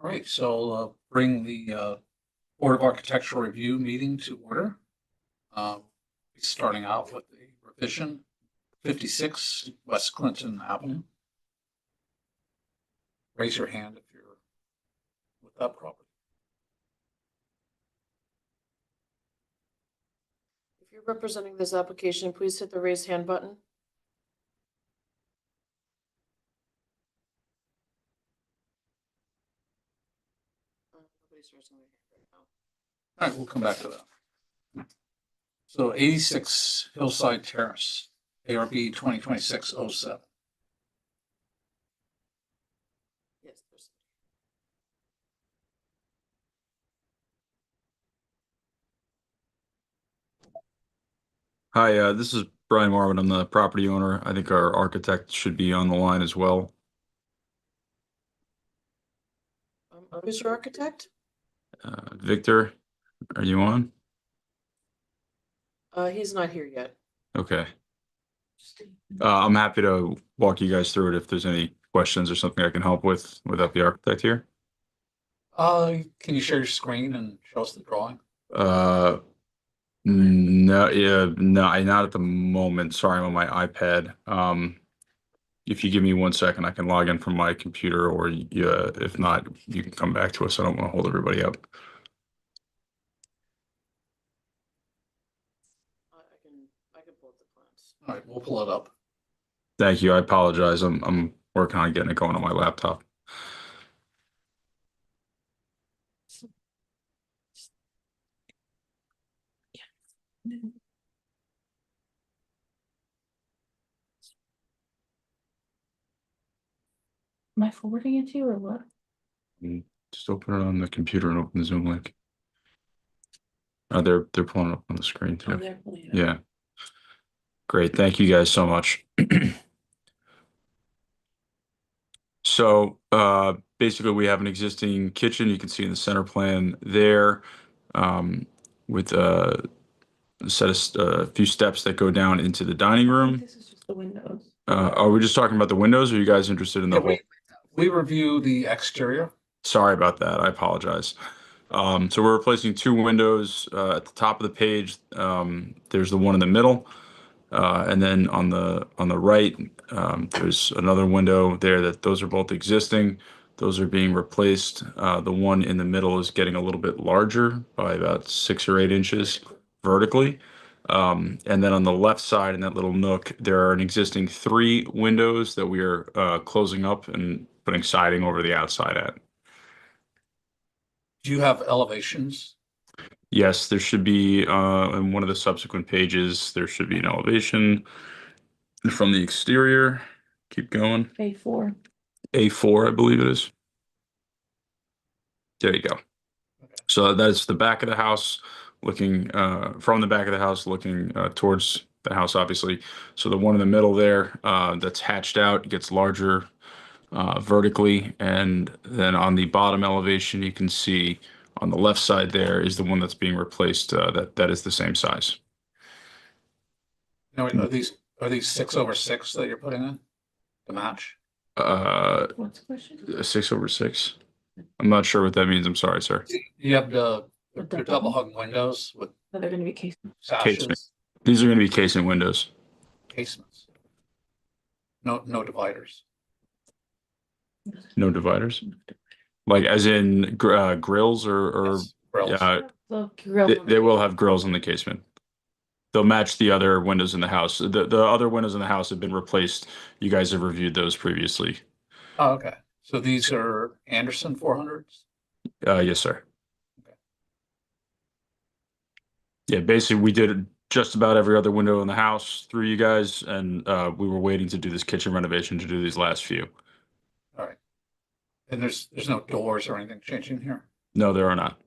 All right, so bring the Board of Architectural Review meeting to order. Starting out with the revision 56 West Clinton Avenue. Raise your hand if you're with that property. If you're representing this application, please hit the raise hand button. Nobody's raising their hand right now. All right, we'll come back to that. So 86 Hillside Terrace, ARB 2026-07. Yes, there's. Hi, this is Brian Marvin. I'm the property owner. I think our architect should be on the line as well. Who's your architect? Victor, are you on? He's not here yet. Okay. I'm happy to walk you guys through it if there's any questions or something I can help with without the architect here. Can you share your screen and show us the drawing? No, not at the moment. Sorry, I'm on my iPad. If you give me 1 second, I can log in from my computer, or if not, you can come back to us. I don't want to hold everybody up. I can pull up the plans. All right, we'll pull it up. Thank you. I apologize. I'm working on getting it going on my laptop. Am I forwarding it to you or what? Just open it on the computer and open the Zoom link. They're pulling it up on the screen Oh, too. they're pulling it up. Yeah. Great. Thank you guys so much. So basically we have an existing kitchen. You can see in the center plan there, with a few steps that go down into the dining I room. think this is just the windows. Are we just talking about the windows, or are you guys interested in the Yeah, whole? we review the exterior. Sorry about that. I apologize. So we're replacing two windows at the top of the page. There's the one in the middle, and then on the right, there's another window there. Those are both existing. Those are being replaced. The one in the middle is getting a little bit larger by about 6 or 8 inches vertically. And then on the left side in that little nook, there are an existing 3 windows that we are closing up and putting siding over the outside at. Do you have elevations? Yes, there should be, in one of the subsequent pages, there should be an elevation from the exterior. Keep going. A4. A4, I believe it is. There you go. So that's the back of the house, looking from the back of the house, looking towards the house, obviously. So the one in the middle there, that's hatched out, gets larger vertically, and then on the bottom elevation, you can see on the left side there is the one that's being replaced. That is the same size. Now, are these 6/6 that you're putting in to match? What's the question? 6/6. I'm not sure what that means. I'm sorry, sir. You have the double double hung windows with Oh, they're going to be cased. sashes, These are going to be casement windows. casements. No dividers. No dividers. Like as in grills or Yes, grills. yeah, The grill. they will have grills in the casement. They'll match the other windows in the house. The other windows in the house have been replaced. You guys have reviewed those previously. Oh, okay. So these are Anderson 400s? Yes, sir. Okay. Yeah, basically we did just about every other window in the house through you guys, and we were waiting to do this kitchen renovation to do these last few. All right. And there's no doors or anything changing here? No, there are not.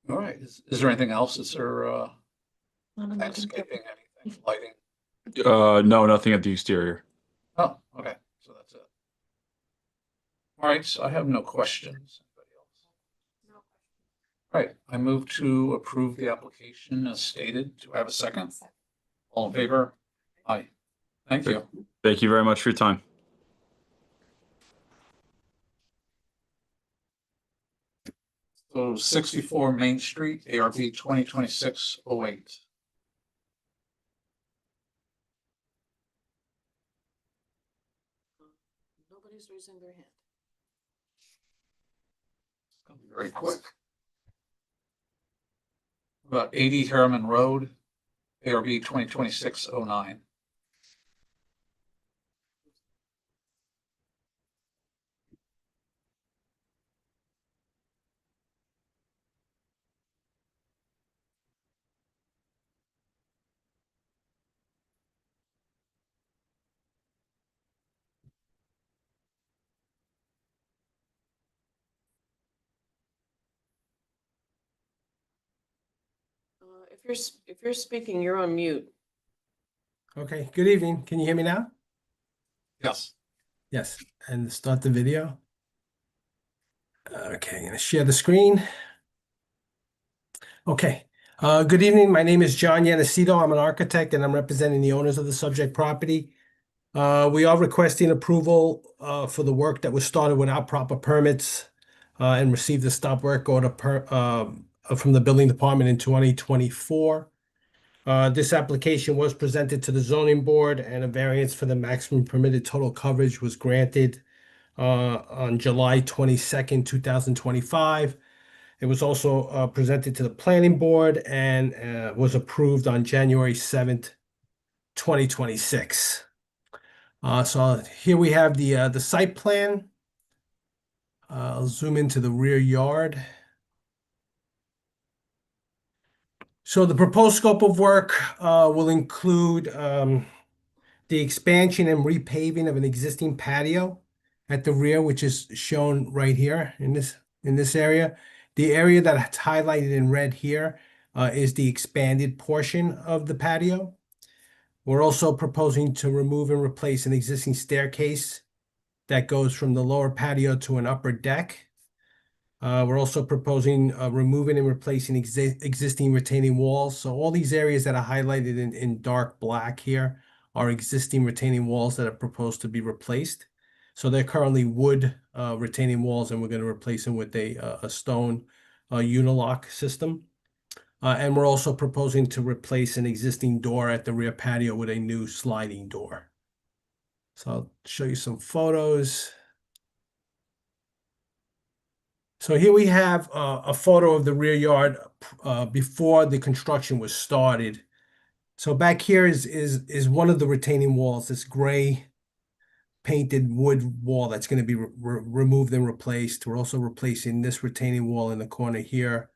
All right. Is there anything else? Is there Not on the landscaping, anything, lighting? No, nothing at the exterior. Oh, okay. So that's it. All right. So I have no questions. Anybody else? All right. I move to approve the application as stated. Do I have a second? All in favor? Aye. Thank you. Thank you very much for your time. So 64 Main Street, ARB 2026-08. Nobody's raising their hand. It's gonna be very quick. About 80 Harriman Road, ARB 2026-09. If you're speaking, you're on mute. Okay, good evening. Can you hear me now? Yes. Yes, and start the video. Okay, I'm gonna share the screen. Okay, good evening. My name is John Yanacito. I'm an architect and I'm representing the owners of the subject property. We are requesting approval for the work that was started without proper permits and received a stop work order from the building department in 2024. This application was presented to the zoning board and a variance for the maximum permitted total coverage was granted on July 22nd, 2025. It was also presented to the planning board and was approved on January 7th, 2026. So here we have the site plan. I'll zoom into the rear yard. So the proposed scope of work will include the expansion and repaving of an existing patio at the rear, which is shown right here in this area. The area that's highlighted in red here is the expanded portion of the patio. We're also proposing to remove and replace an existing staircase that goes from the lower patio to an upper deck. We're also proposing removing and replacing existing retaining walls. So all these areas that are highlighted in dark black here are existing retaining walls that are proposed to be replaced. So they're currently wood retaining walls, and we're going to replace them with a stone unilock system. And we're also proposing to replace an existing door at the rear patio with a new sliding door. So I'll show you some photos. So here we have a photo of the rear yard before the construction was started. So back here is one of the retaining walls, this gray painted wood wall that's going to be removed and replaced. We're also replacing this retaining wall in the corner here.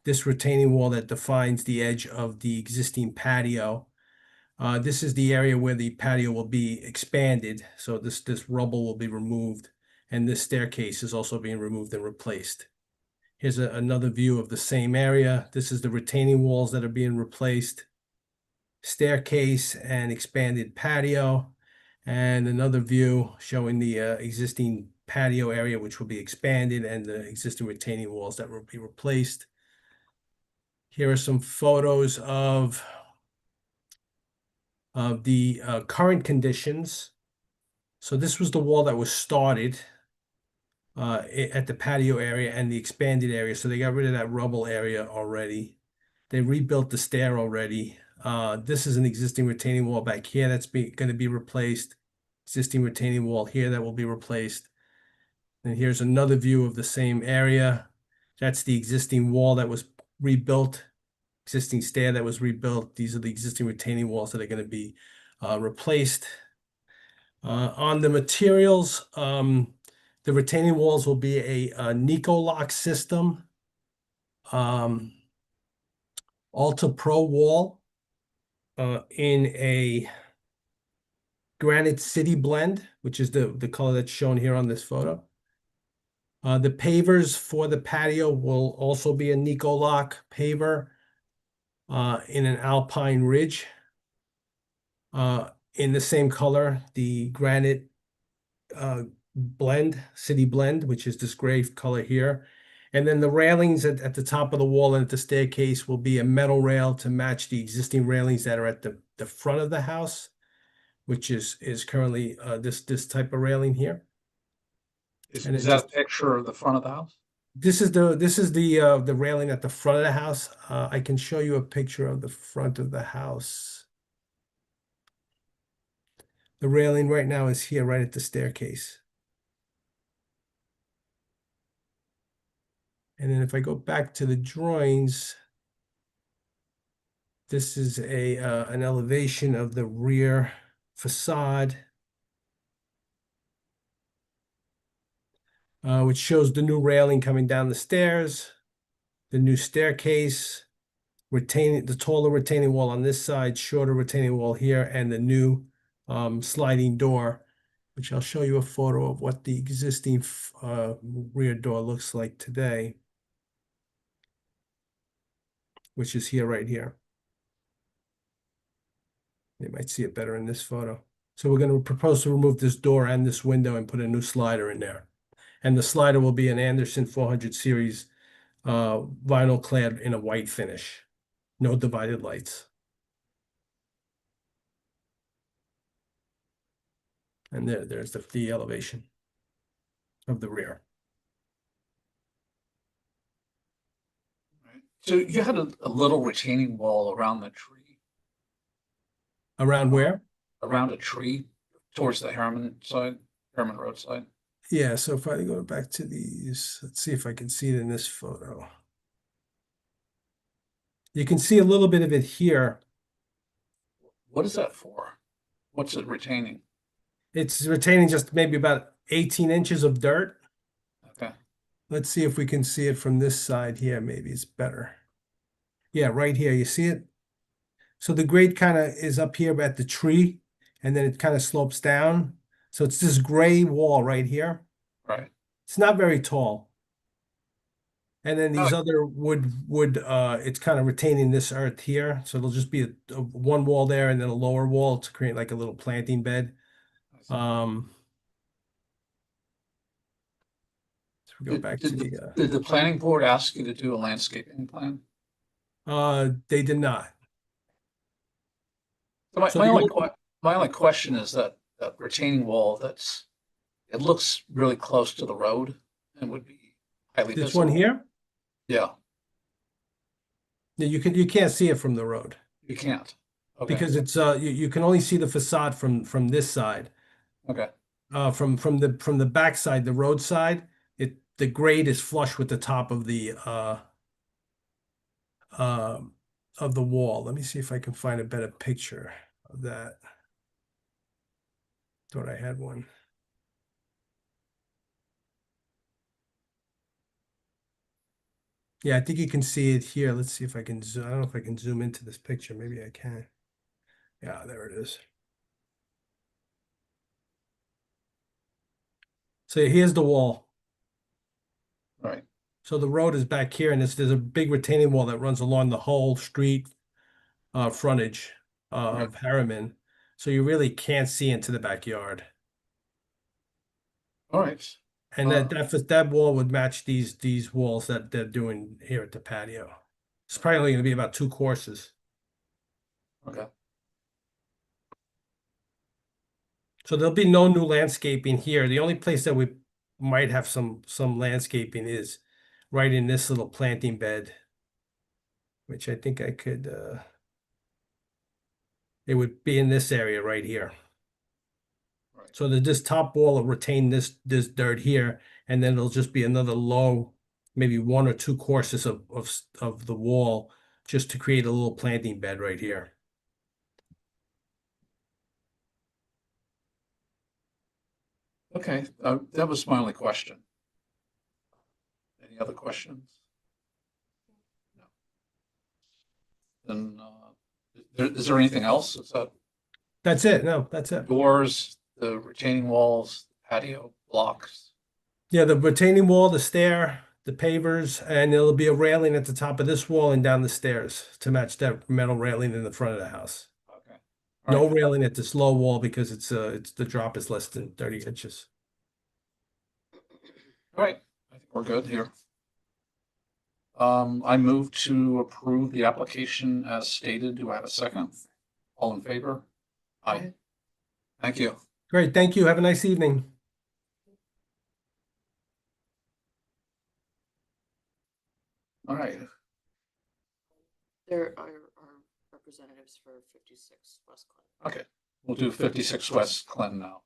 This retaining wall that defines the edge of the existing patio. This is the area where the patio will be expanded. So this rubble will be removed, and this staircase is also being removed and replaced. Here's another view of the same area. This is the retaining walls that are being replaced, staircase and expanded patio, and another view showing the existing patio area, which will be expanded, and the existing retaining walls that will be replaced. Here are some photos of the current conditions. So this was the wall that was started at the patio area and the expanded area. So they got rid of that rubble area already. They rebuilt the stair already. This is an existing retaining wall back here that's going to be replaced. Existing retaining wall here that will be replaced. And here's another view of the same area. That's the existing wall that was rebuilt, existing stair that was rebuilt. These are the existing retaining walls that are going to be replaced. On the materials, the retaining walls will be a Nicolox system, Ultra Pro wall in a Granite City blend, which is the color that's shown here on this photo. The pavers for the patio will also be a Nicolox paver in an Alpine Ridge. In the same color, the Granite blend, City blend, which is this gray color here. And then the railings at the top of the wall and at the staircase will be a metal rail to match the existing railings that are at the front of the house, which is currently this type of railing here. Is And that it's a picture of the front of the house? This is the railing at the front of the house. I can show you a picture of the front of the house. The railing right now is here, right at the staircase. And then if I go back to the drawings, this is an elevation of the rear facade, which shows the new railing coming down the stairs, the new staircase, the taller retaining wall on this side, shorter retaining wall here, and the new sliding door, which I'll show you a photo of what the existing rear door looks like today, which is here, right here. You might see it better in this photo. So we're going to propose to remove this door and this window and put a new slider in there. And the slider will be an Anderson 400 series vinyl clad in a white finish. No divided lights. And there's the elevation of the rear. Right. So you had a little retaining wall around the tree, Around where? around a tree towards the Harriman Road side. Yeah, so if I go back to these, let's see if I can see it in this photo. You can see a little bit of it here. What is that for? What's it retaining? It's retaining just maybe about 18 inches of dirt. Okay. Let's see if we can see it from this side here. Maybe it's better. Yeah, right here. You see it? So the grade kind of is up here at the tree, and then it kind of slopes down. So it's this gray wall right here. Right. It's not very tall. And then these Oh. other it's kind of retaining this earth here. So it'll just be a one wall there and then a lower wall to create like a little planting bed. So we go back to Did the planning board ask you to do a landscaping plan? they did not. So So my the only only question is that retaining wall it looks really close to the road and would be highly This visible. one here? Yeah, Yeah, you can't see it from the road you can't. Okay, because it's you can only see the facade from this side. okay, From the back side, the road side, the grade is flush with the top of the wall. Let me see if I can find a better picture of that. Thought I had one. Yeah, I think you can see it here. Let's see if I can zoom. I don't know if I can zoom into this picture. Maybe I can. Yeah, there it is. So here's the wall. right, So the road is back here, and there's a big retaining wall that runs along the whole street frontage of Harriman. So you really can't see into the backyard. all right. And that wall would match these walls that they're doing here at the patio. It's probably only going to be about 2 courses. Okay, So there'll be no new landscaping here. The only place that we might have some landscaping is right in this little planting bed, which I think I could it would be in this area right here. right. So that this top wall will retain this dirt here, and then it'll just be another low, maybe 1 or 2 courses of the wall just to create a little planting bed right here. Okay, that was my only question. Any other questions? No. Then, is there anything else? Is that That's it. No, that's it. doors, the retaining walls, patio blocks? Yeah, the retaining wall, the stair, the pavers, and there'll be a railing at the top of this wall and down the stairs to match that metal railing in the front of the house. Okay. All No right. railing at this low wall because it's the drop is less than 30 inches. All right, I think we're good here. I move to approve the application as stated. Do I have a second? All in favor? Aye. Thank you. Great, thank you. Have a nice evening. All right, There are representatives for 56 West Clinton. okay, we'll do 56 West Clinton now.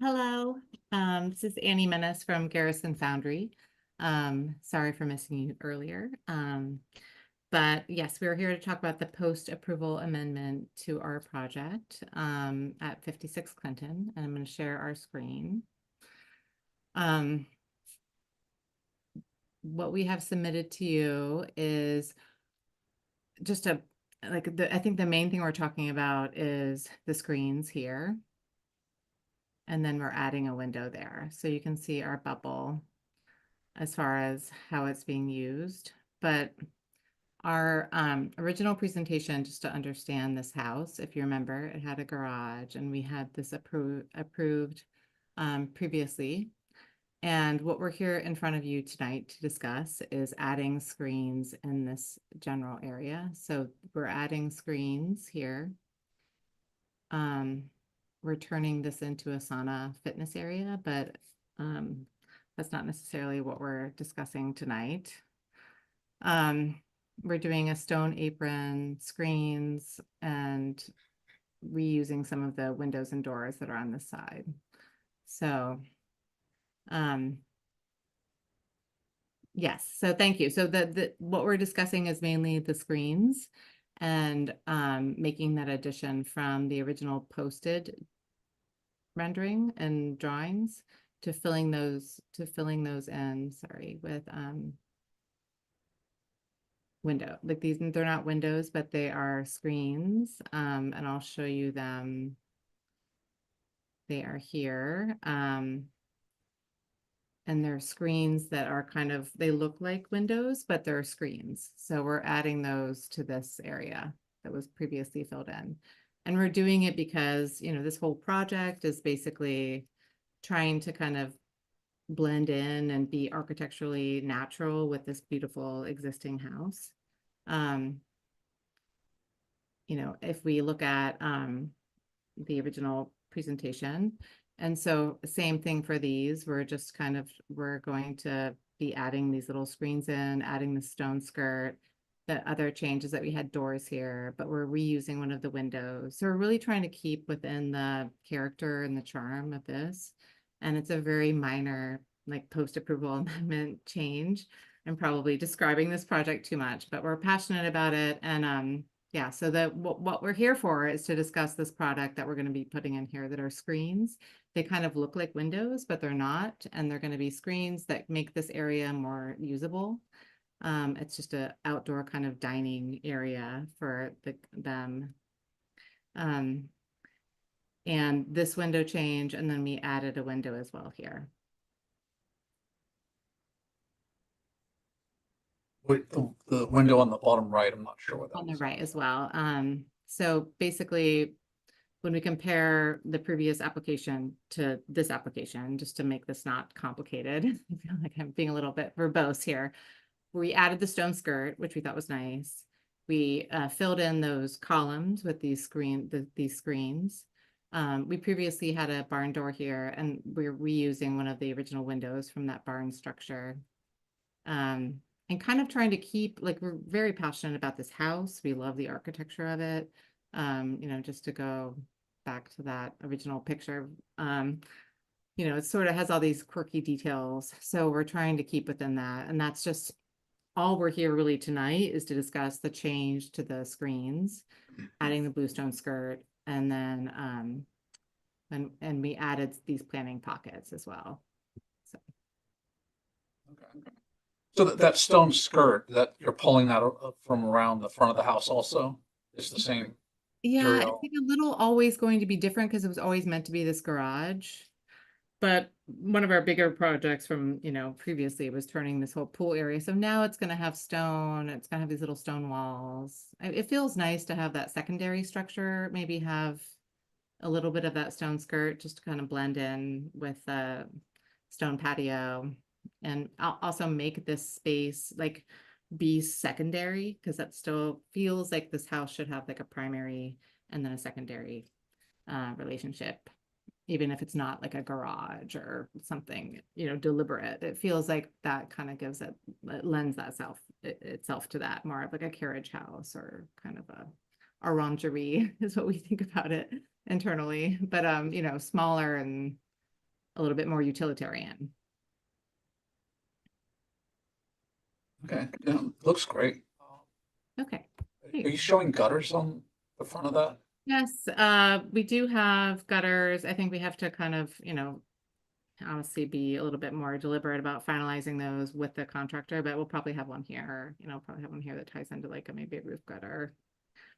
Hello, this is Annie Menace from Garrison Foundry. Sorry for missing you earlier. But yes, we're here to talk about the post-approval amendment to our project at 56 Clinton, and I'm going to share our screen. What we have submitted to you is just I think the main thing we're talking about is the screens here. And then we're adding a window there. So you can see our bubble as far as how it's being used. But our original presentation, just to understand this house, if you remember, it had a garage and we had this approved previously. And what we're here in front of you tonight to discuss is adding screens in this general area. So we're adding screens here. We're turning this into a sauna fitness area, but that's not necessarily what we're discussing tonight. We're doing a stone apron, screens, and reusing some of the windows and doors that are on this side. So, yes, so thank you. So what we're discussing is mainly the screens and making that addition from the original posted rendering and drawings to filling those in, sorry, with window. Like these, they're not windows, but they are screens. And I'll show you them. They are here. And they're screens that are they look like windows, but they're screens. So we're adding those to this area that was previously filled in. And we're doing it because, this whole project is basically trying to kind of blend in and be architecturally natural with this beautiful existing house. If we look at the original presentation, and so same thing for these, we're going to be adding these little screens in, adding the stone skirt, the other changes that we had doors here, but we're reusing one of the windows. So we're really trying to keep within the character and the charm of this. And it's a very minor, like post-approval amendment change. I'm probably describing this project too much, but we're passionate about it. And yeah, so what we're here for is to discuss this product that we're going to be putting in here that are screens. They kind of look like windows, but they're not. And they're going to be screens that make this area more usable. It's just an outdoor kind of dining area for them. And this window change, and then we added a window as well here. Wait, the window on the bottom right, I'm not sure what that On the is. right as well. So basically, when we compare the previous application to this application, just to make this not complicated, I feel like I'm being a little bit verbose here. We added the stone skirt, which we thought was nice. We filled in those columns with these screens. We previously had a barn door here, and we're reusing one of the original windows from that barn structure. And kind of trying to keep, we're very passionate about this house. We love the architecture of it. Just to go back to that original picture, it sort of has all these quirky details. So we're trying to keep within that. And that's just all we're here really tonight, is to discuss the change to the screens, adding the bluestone skirt, and then and we added these planning pockets as well. So. Okay. So that stone skirt that you're pulling that from around the front of the house also is the same? Yeah, I material? think a little always going to be different because it was always meant to be this garage. But one of our bigger projects from, previously was turning this whole pool area. So now it's going to have stone. It's going to have these little stone walls. It feels nice to have that secondary structure, maybe have a little bit of that stone skirt just to kind of blend in with the stone patio. And I'll also make this space like be secondary, because that still feels like this house should have like a primary and then a secondary relationship, even if it's not like a garage or something, deliberate. It feels like that kind of gives it lends that itself to that, more of like a carriage house or kind of a orangery is what we think about it internally, but smaller and a little bit more utilitarian. Okay, yeah, looks great. Okay. Are you showing gutters on the front of that? Yes, we do have gutters. I think we have to kind of, honestly be a little bit more deliberate about finalizing those with the contractor, but we'll probably have one here, probably have one here that ties into like maybe a roof gutter.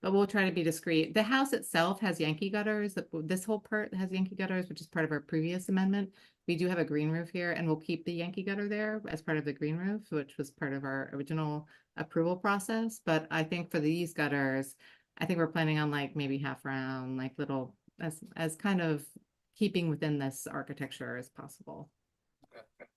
But we'll try to be discreet. The house itself has Yankee gutters. This whole part has Yankee gutters, which is part of our previous amendment. We do have a green roof here, and we'll keep the Yankee gutter there as part of the green roof, which was part of our original approval process. But I think for these gutters, I think we're planning on like maybe half round, like little, as kind of keeping within this architecture as possible. Okay.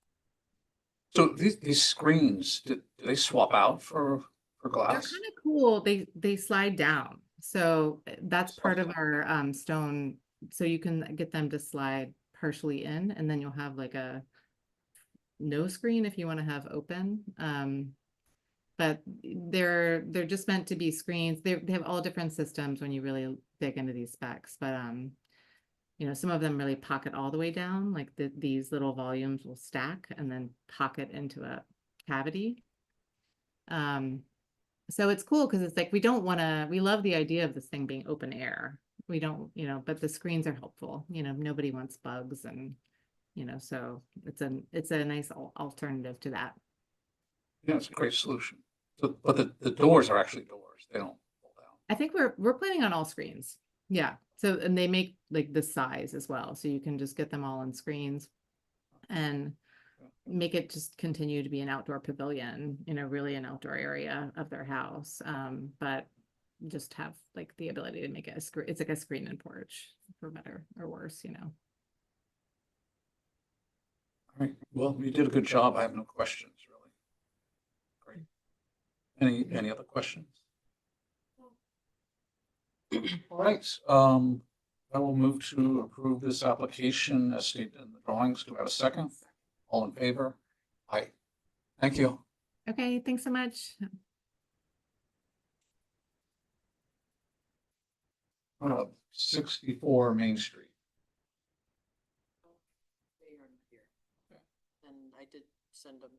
So these screens, do they swap out for They're glass? kind of cool. They slide down. So that's part of our stone. So you can get them to slide partially in, and then you'll have like a no screen if you want to have open. But they're just meant to be screens. They have all different systems when you really dig into these specs. But some of them really pocket all the way down. Like these little volumes will stack and then pocket into a cavity. So it's cool because it's like we love the idea of this thing being open air. We don't, but the screens are helpful. Nobody wants bugs, and so it's a nice alternative to that. Yeah, it's a great solution. So, but the doors are actually doors. They don't pull down. I think we're planning on all screens. Yeah. So, and they make like this size as well. So you can just get them all on screens and make it just continue to be an outdoor pavilion, really an outdoor area of their house. But just have like the ability to make it it's like a screen and porch, for better or worse. All right. Well, you did a good job. I have no questions really. Great. Any other questions? All right. I will move to approve this application as stated in the drawings. Do I have a second? All in favor? Aye. Thank you. Okay, thanks so much. 64 Main Street. They are not here. And I did send them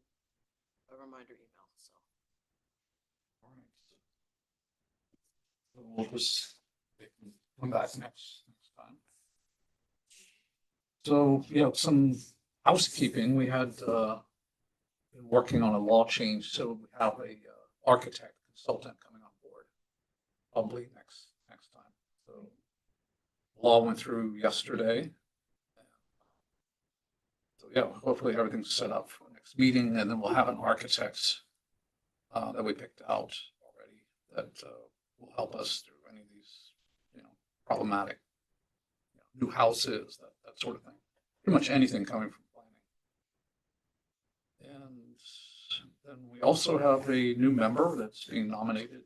a reminder email, so. All right. So we'll just come back next time. So, some housekeeping. We had been working on a law change, so we have a architect consultant coming on board probably next time. So law went through yesterday. So hopefully everything's set up for the next meeting, and then we'll have an architect that we picked out already that will help us through any of these, problematic new houses, that sort of thing. Pretty much anything coming from planning. And then we also have a new member that's being nominated.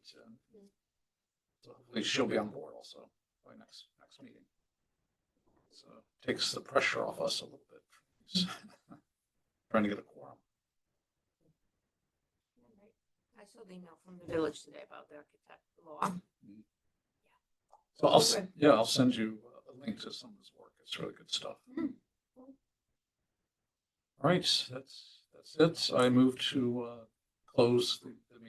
So hopefully she'll be on board also by next meeting. So it takes the pressure off us a little bit. Trying to get a quorum. I saw the email from the village today about the architect law. So I'll send you a link to some of his work. It's really good stuff. All right, that's it. I move to close the